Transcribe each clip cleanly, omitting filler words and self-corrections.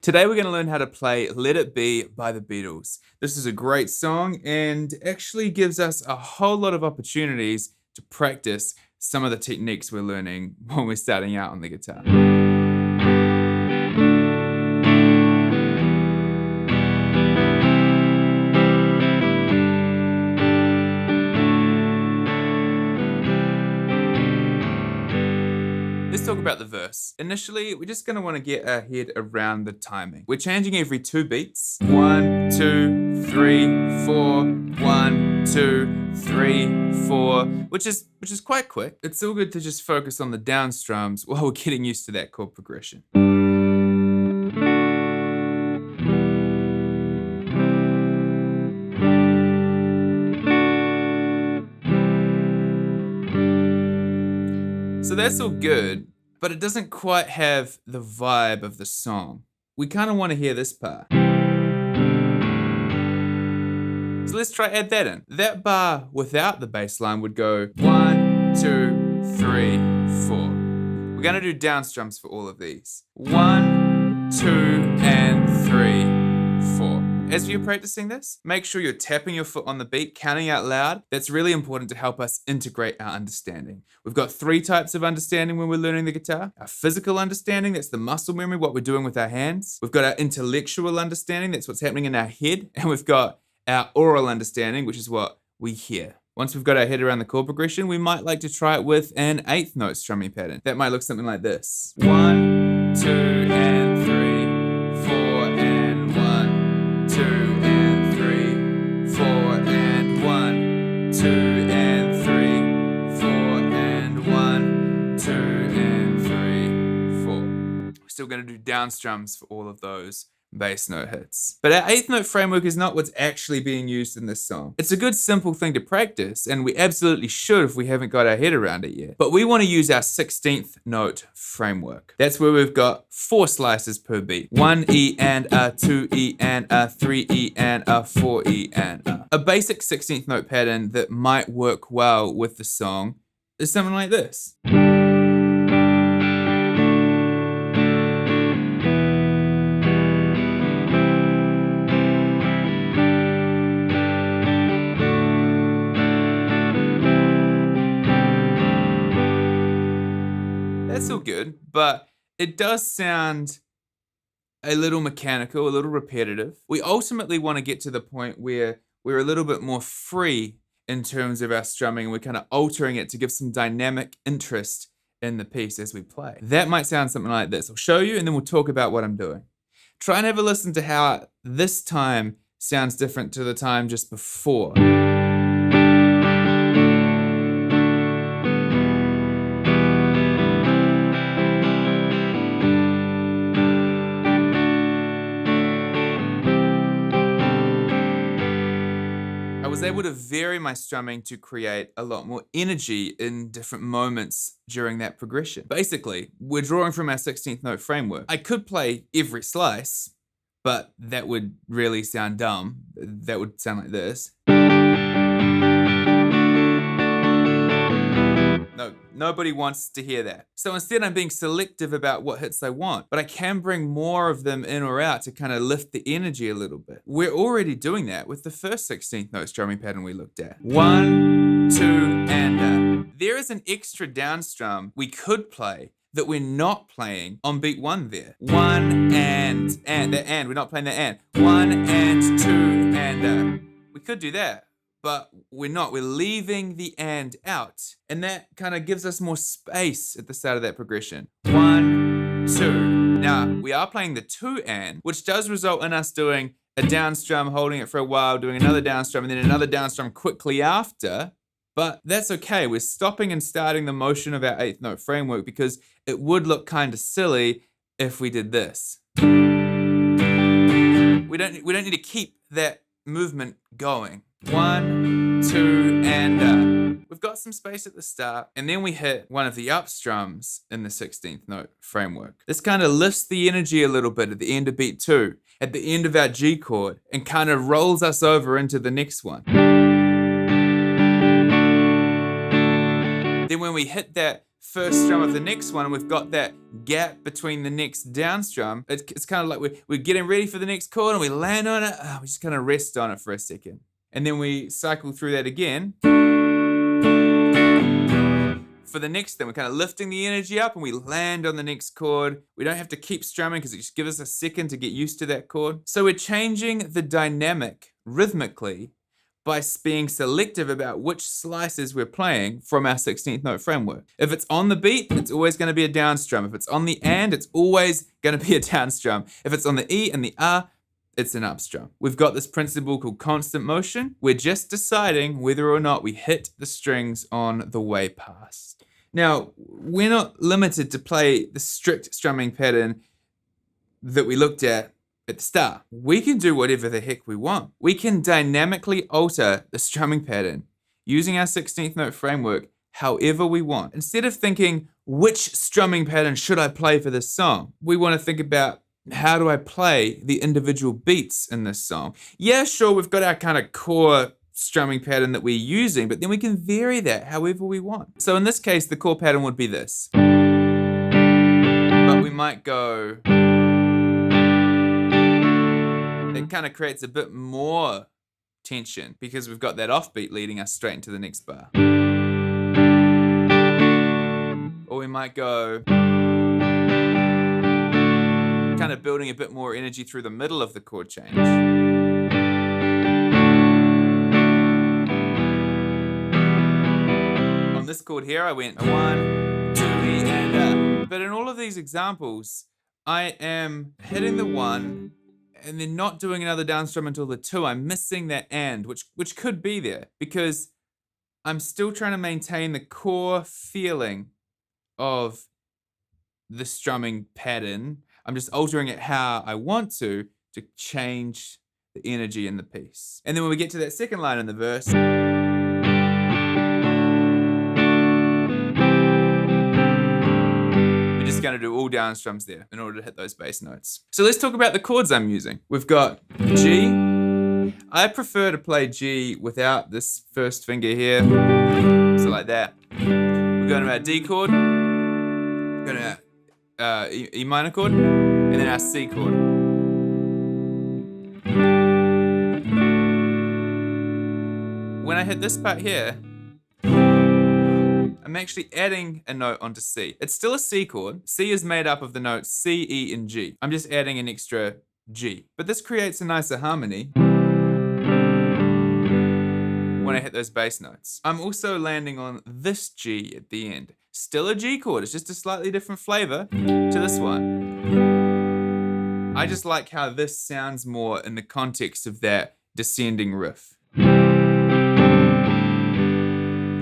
Today we're going to learn how to play Let It Be by the Beatles. This is a great song and actually gives us a whole lot of opportunities to practice some of the techniques we're learning when we're starting out on the guitar. Let's talk about the verse. Initially, we're just gonna wanna get our head around the timing. We're changing every 2 beats. 1, 2, 3, 4, 1, 2, 3, 4, which is quite quick. It's still good to just focus on the down strums while we're getting used to that chord progression. So that's all good, but it doesn't quite have the vibe of the song. We kind of want to hear this part. So let's try add that in. That bar without the bass line would go 1, 2, 3, 4. We're gonna do down strums for all of these. 1, 2, and 3, 4. As you're practicing this, make sure you're tapping your foot on the beat, counting out loud. That's really important to help us integrate our understanding. We've got 3 types of understanding when we're learning the guitar. Our physical understanding, that's the muscle memory, what we're doing with our hands. We've got our intellectual understanding, that's what's happening in our head. And we've got our oral understanding, which is what we hear. Once we've got our head around the chord progression, we might like to try it with an 8th note strumming pattern. That might look something like this. 1, 2, and 3, 4, and 1, 2, and 3, 4, and 1, 2, and 3, 4, and 1, 2, and 3, 4. We're still gonna do down strums for all of those bass note hits. But our 8th note framework is not what's actually being used in this song. It's a good simple thing to practice, and we absolutely should if we haven't got our head around it yet. But we want to use our 16th note framework. That's where we've got 4 slices per beat. 1 E and a, 2 E and a, 3 E and a, 4 E and a. A basic 16th note pattern that might work well with the song is something like this. That's all good, but it does sound a little mechanical, a little repetitive. We ultimately want to get to the point where we're a little bit more free in terms of our strumming, and we're kind of altering it to give some dynamic interest in the piece as we play. That might sound something like this. I'll show you and then we'll talk about what I'm doing. Try and have a listen to how this time sounds different to the time just before. I was able to vary my strumming to create a lot more energy in different moments during that progression. Basically, we're drawing from our 16th note framework. I could play every slice, but that would really sound dumb. That would sound like this. No, nobody wants to hear that. So instead I'm being selective about what hits I want, but I can bring more of them in or out to kind of lift the energy a little bit. We're already doing that with the first 16th note strumming pattern we looked at. 1, 2, and a. There is an extra down strum we could play that we're not playing on beat 1 there. 1 and, we're not playing the and. 1 and 2 and a. We could do that. But we're not. We're leaving the and out. And that kind of gives us more space at the start of that progression. 1, 2. Now, we are playing the 2 and, which does result in us doing a down strum, holding it for a while, doing another down strum, and then another down strum quickly after. But that's okay. We're stopping and starting the motion of our 8th note framework because it would look kind of silly if we did this. We don't need to keep that movement going. 1, 2, and we've got some space at the start, and then we hit one of the up strums in the 16th note framework. This kind of lifts the energy a little bit at the end of beat 2, at the end of our G chord, and kind of rolls us over into the next one. Then when we hit that first strum of the next one, and we've got that gap between the next down strum. It's kind of like we're getting ready for the next chord and we land on it. We just kind of rest on it for a second. And then we cycle through that again. For the next thing, we're kind of lifting the energy up and we land on the next chord. We don't have to keep strumming because it just gives us a second to get used to that chord. So we're changing the dynamic rhythmically by being selective about which slices we're playing from our 16th note framework. If it's on the beat, it's always going to be a down strum. If it's on the and, it's always going to be a down strum. If it's on the E and the R, it's an up strum. We've got this principle called constant motion. We're just deciding whether or not we hit the strings on the way past. Now, we're not limited to play the strict strumming pattern that we looked at the start. We can do whatever the heck we want. We can dynamically alter the strumming pattern using our 16th note framework however we want. Instead of thinking, which strumming pattern should I play for this song? We want to think about, how do I play the individual beats in this song? Yeah, sure, we've got our kind of core strumming pattern that we're using, but then we can vary that however we want. So in this case, the core pattern would be this. But we might go, it kind of creates a bit more tension because we've got that offbeat leading us straight into the next bar. Or we might go, kind of building a bit more energy through the middle of the chord change. On this chord here, I went 1, 2, E, and but in all of these examples, I am hitting the 1 and then not doing another down strum until the 2. I'm missing that and, which could be there because I'm still trying to maintain the core feeling of the strumming pattern. I'm just altering it how I want to change the energy in the piece. And then when we get to that second line in the verse, we're just gonna do all down strums there in order to hit those bass notes. So let's talk about the chords I'm using. We've got G. I prefer to play G without this first finger here. So like that. We're going to our D chord. We're going to our E minor chord. And then our C chord. When I hit this part here, I'm actually adding a note onto C. It's still a C chord. C is made up of the notes C, E, and G. I'm just adding an extra G. But this creates a nicer harmony when I hit those bass notes. I'm also landing on this G at the end. Still a G chord, it's just a slightly different flavor to this one. I just like how this sounds more in the context of that descending riff.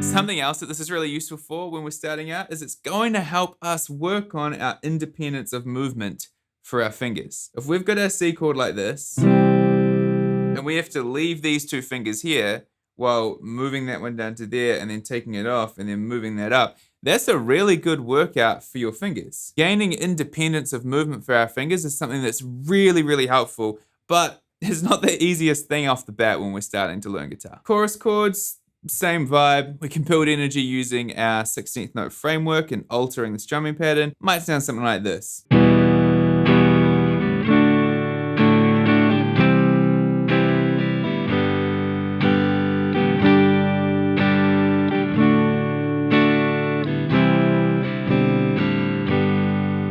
Something else that this is really useful for when we're starting out is it's going to help us work on our independence of movement for our fingers. If we've got our C chord like this, and we have to leave these two fingers here while moving that one down to there and then taking it off and then moving that up, that's a really good workout for your fingers. Gaining independence of movement for our fingers is something that's really, really helpful, but it's not the easiest thing off the bat when we're starting to learn guitar. Chorus chords, same vibe. We can build energy using our 16th note framework and altering the strumming pattern. Might sound something like this.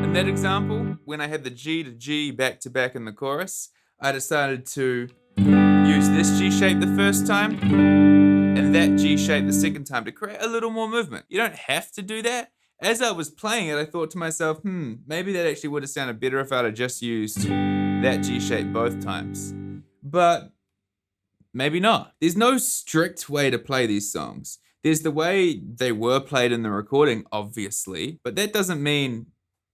In that example, when I had the G to G back to back in the chorus, I decided to use this G shape the first time and that G shape the second time to create a little more movement. You don't have to do that. As I was playing it, I thought to myself, maybe that actually would have sounded better if I'd have just used that G shape both times. But maybe not. There's no strict way to play these songs. There's the way they were played in the recording, obviously, but that doesn't mean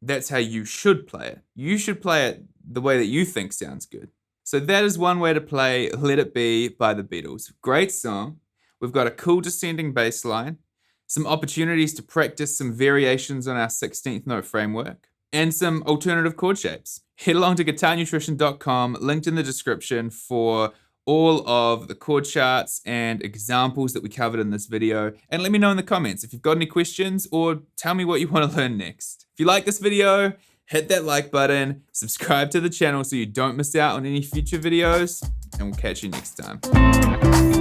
that's how you should play it. You should play it the way that you think sounds good. So that is one way to play Let It Be by the Beatles. Great song. We've got a cool descending bass line, some opportunities to practice some variations on our 16th note framework, and some alternative chord shapes. Head along to guitarnutrition.com, linked in the description for all of the chord charts and examples that we covered in this video. And let me know in the comments if you've got any questions or tell me what you want to learn next. If you like this video, hit that like button, subscribe to the channel so you don't miss out on any future videos, and we'll catch you next time.